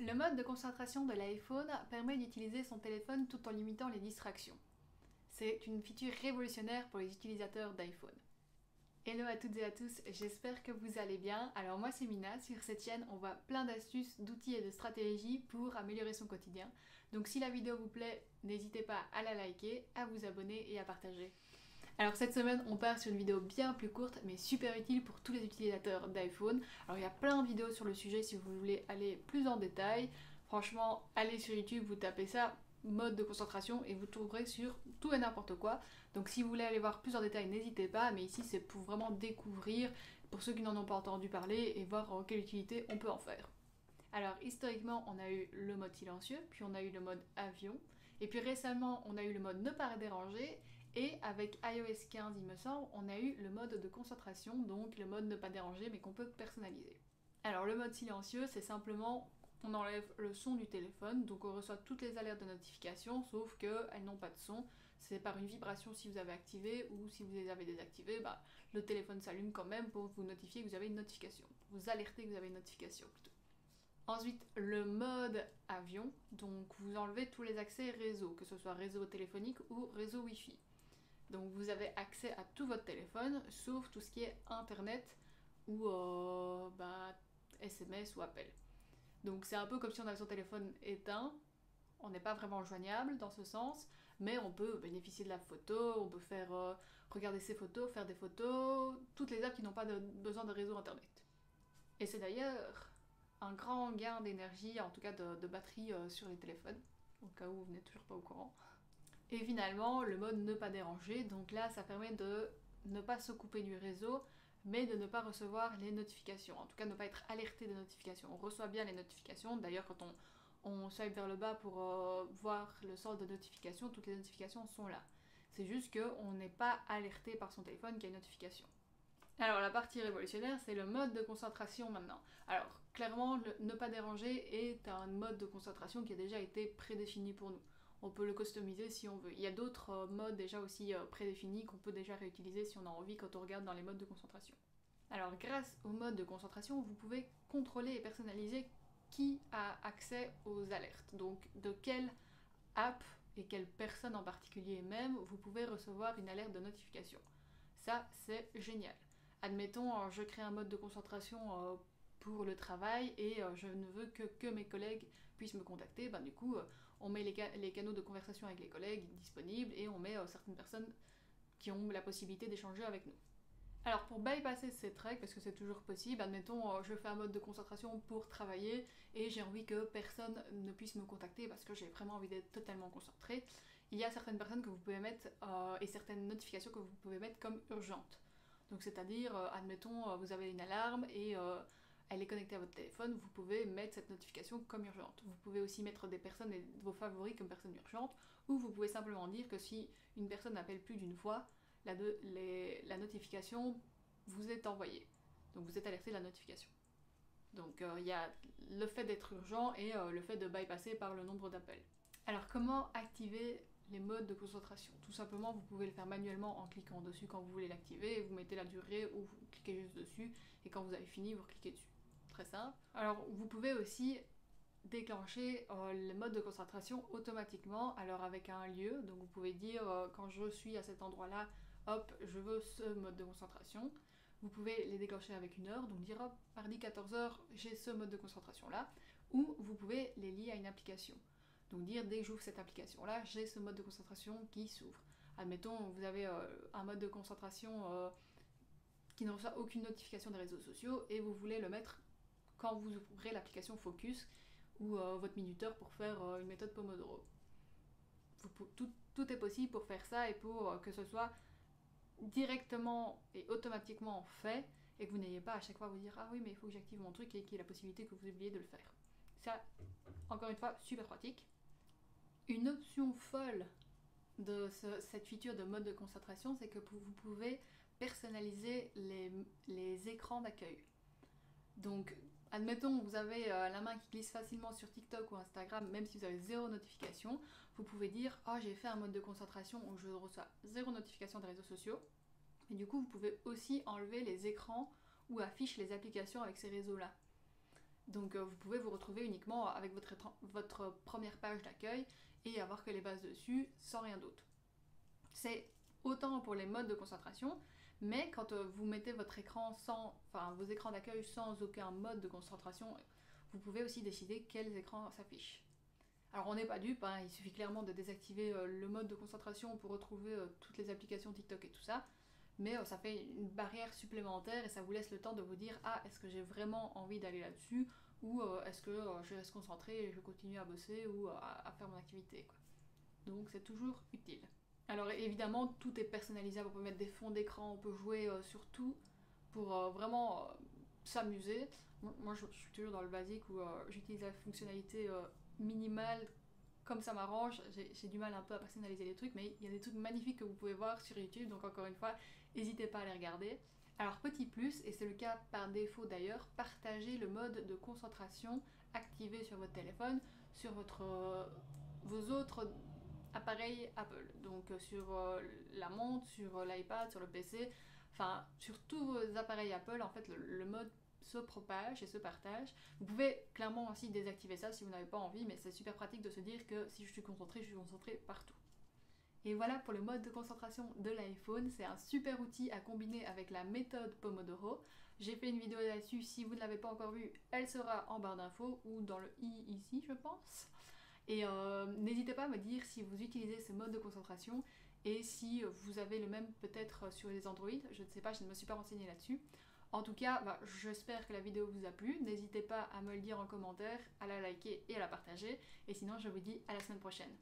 Le mode de concentration de l'iPhone permet d'utiliser son téléphone tout en limitant les distractions. C'est une feature révolutionnaire pour les utilisateurs d'iPhone. Hello à toutes et à tous, j'espère que vous allez bien. Alors moi c'est Mina, sur cette chaîne on voit plein d'astuces, d'outils et de stratégies pour améliorer son quotidien. Donc si la vidéo vous plaît, n'hésitez pas à la liker, à vous abonner et à partager. Alors cette semaine on part sur une vidéo bien plus courte mais super utile pour tous les utilisateurs d'iPhone. Alors il y a plein de vidéos sur le sujet si vous voulez aller plus en détail. Franchement, allez sur YouTube, vous tapez ça, mode de concentration, et vous trouverez sur tout et n'importe quoi. Donc si vous voulez aller voir plus en détail, n'hésitez pas, mais ici c'est pour vraiment découvrir, pour ceux qui n'en ont pas entendu parler, et voir quelle utilité on peut en faire. Alors historiquement on a eu le mode silencieux, puis on a eu le mode avion, et puis récemment on a eu le mode ne pas déranger, et avec iOS 15 il me semble, on a eu le mode de concentration, donc le mode ne pas déranger mais qu'on peut personnaliser. Alors le mode silencieux c'est simplement on enlève le son du téléphone, donc on reçoit toutes les alertes de notification, sauf qu'elles n'ont pas de son. C'est par une vibration si vous avez activé, ou si vous les avez désactivés, le téléphone s'allume quand même pour vous notifier que vous avez une notification, pour vous alerter que vous avez une notification plutôt. Ensuite, le mode avion, donc vous enlevez tous les accès réseau, que ce soit réseau téléphonique ou réseau Wi-Fi. Donc vous avez accès à tout votre téléphone, sauf tout ce qui est internet ou SMS ou appel. Donc c'est un peu comme si on avait son téléphone éteint, on n'est pas vraiment joignable dans ce sens, mais on peut bénéficier de la photo, on peut faire regarder ses photos, faire des photos, toutes les apps qui n'ont pas besoin de réseau internet. Et c'est d'ailleurs un grand gain d'énergie, en tout cas de batterie sur les téléphones, au cas où vous n'êtes toujours pas au courant. Et finalement, le mode ne pas déranger, donc là ça permet de ne pas se couper du réseau, mais de ne pas recevoir les notifications, en tout cas ne pas être alerté des notifications. On reçoit bien les notifications, d'ailleurs quand on swipe vers le bas pour voir le sort de notifications, toutes les notifications sont là. C'est juste qu'on n'est pas alerté par son téléphone qu'il y a une notification. Alors la partie révolutionnaire, c'est le mode de concentration maintenant. Alors clairement, le ne pas déranger est un mode de concentration qui a déjà été prédéfini pour nous. On peut le customiser si on veut. Il y a d'autres modes déjà aussi prédéfinis qu'on peut déjà réutiliser si on a envie quand on regarde dans les modes de concentration. Alors grâce au mode de concentration, vous pouvez contrôler et personnaliser qui a accès aux alertes. Donc de quelle app et quelle personne en particulier même vous pouvez recevoir une alerte de notification. Ça c'est génial. Admettons, je crée un mode de concentration pour le travail et je ne veux que mes collègues puissent me contacter, du coup on met les canaux de conversation avec les collègues disponibles et on met certaines personnes qui ont la possibilité d'échanger avec nous. Alors pour bypasser cette règle, parce que c'est toujours possible, admettons je fais un mode de concentration pour travailler et j'ai envie que personne ne puisse me contacter parce que j'ai vraiment envie d'être totalement concentrée, il y a certaines personnes que vous pouvez mettre et certaines notifications que vous pouvez mettre comme urgentes. Donc c'est-à-dire, admettons, vous avez une alarme et elle est connectée à votre téléphone, vous pouvez mettre cette notification comme urgente. Vous pouvez aussi mettre des personnes et vos favoris comme personnes urgentes, ou vous pouvez simplement dire que si une personne appelle plus d'une fois, la notification vous est envoyée. Donc vous êtes alerté de la notification. Donc il y a le fait d'être urgent et le fait de bypasser par le nombre d'appels. Alors comment activer les modes de concentration? Tout simplement, vous pouvez le faire manuellement en cliquant dessus quand vous voulez l'activer, vous mettez la durée ou vous cliquez juste dessus et quand vous avez fini, vous cliquez dessus. Très simple. Alors vous pouvez aussi déclencher le mode de concentration automatiquement, alors avec un lieu, donc vous pouvez dire quand je suis à cet endroit là, hop, je veux ce mode de concentration. Vous pouvez les déclencher avec une heure, donc dire hop, mardi 14h, j'ai ce mode de concentration là, ou vous pouvez les lier à une application. Donc dire dès que j'ouvre cette application là, j'ai ce mode de concentration qui s'ouvre. Admettons, vous avez un mode de concentration qui ne reçoit aucune notification des réseaux sociaux et vous voulez le mettre quand vous ouvrez l'application Focus ou votre minuteur pour faire une méthode Pomodoro. Tout est possible pour faire ça et pour que ce soit directement et automatiquement fait et que vous n'ayez pas à chaque fois à vous dire ah oui mais il faut que j'active mon truc et qu'il y ait la possibilité que vous oubliez de le faire. Ça, encore une fois, super pratique. Une option folle de cette feature de mode de concentration, c'est que vous pouvez personnaliser les écrans d'accueil. Donc, admettons, vous avez la main qui glisse facilement sur TikTok ou Instagram, même si vous avez zéro notification, vous pouvez dire « Oh, j'ai fait un mode de concentration où je reçois zéro notification des réseaux sociaux ». Et du coup, vous pouvez aussi enlever les écrans où affichent les applications avec ces réseaux-là. Donc vous pouvez vous retrouver uniquement avec votre première page d'accueil et avoir que les bases dessus sans rien d'autre. C'est autant pour les modes de concentration, mais quand vous mettez vos écrans d'accueil sans aucun mode de concentration, vous pouvez aussi décider quels écrans s'affichent. Alors on n'est pas dupe, hein, il suffit clairement de désactiver le mode de concentration pour retrouver toutes les applications TikTok et tout ça, mais ça fait une barrière supplémentaire et ça vous laisse le temps de vous dire ah, est-ce que j'ai vraiment envie d'aller là-dessus ou est-ce que je reste concentrée et je continue à bosser ou à faire mon activité, quoi. Donc c'est toujours utile. Alors évidemment tout est personnalisable, on peut mettre des fonds d'écran, on peut jouer sur tout pour vraiment s'amuser. Moi je suis toujours dans le basique où j'utilise la fonctionnalité minimale comme ça m'arrange. J'ai du mal un peu à personnaliser les trucs, mais il y a des trucs magnifiques que vous pouvez voir sur YouTube, donc encore une fois, n'hésitez pas à les regarder. Alors petit plus, et c'est le cas par défaut d'ailleurs, partagez le mode de concentration activé sur votre téléphone, sur vos autres appareils Apple, donc sur la montre, sur l'iPad, sur le PC, enfin sur tous vos appareils Apple, en fait le mode se propage et se partage. Vous pouvez clairement aussi désactiver ça si vous n'avez pas envie, mais c'est super pratique de se dire que si je suis concentrée partout. Et voilà pour le mode de concentration de l'iPhone, c'est un super outil à combiner avec la méthode Pomodoro. J'ai fait une vidéo là-dessus, si vous ne l'avez pas encore vue, elle sera en barre d'infos ou dans le i ici je pense. Et n'hésitez pas à me dire si vous utilisez ce mode de concentration et si vous avez le même peut-être sur les Android, je ne sais pas, je ne me suis pas renseignée là-dessus. En tout cas, j'espère que la vidéo vous a plu, n'hésitez pas à me le dire en commentaire, à la liker et à la partager, et sinon je vous dis à la semaine prochaine.